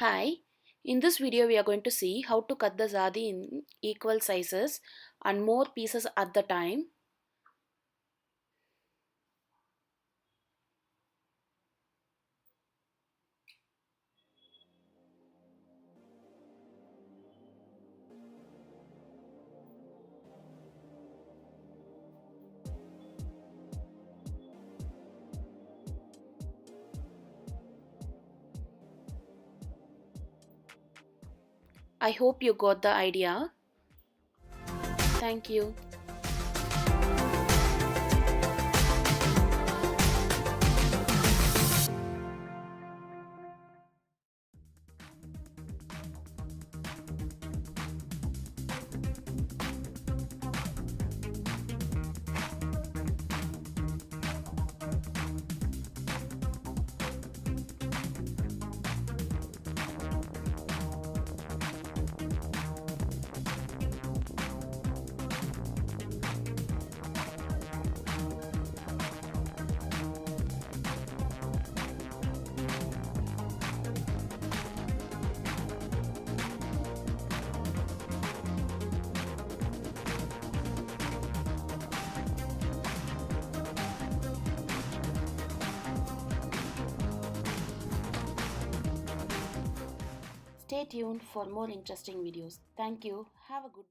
Hi, in this video we are going to see how to cut the zadi in equal sizes and more pieces at the time. I hope you got the idea. Thank you. Stay tuned for more interesting videos. Thank you. Have a good day.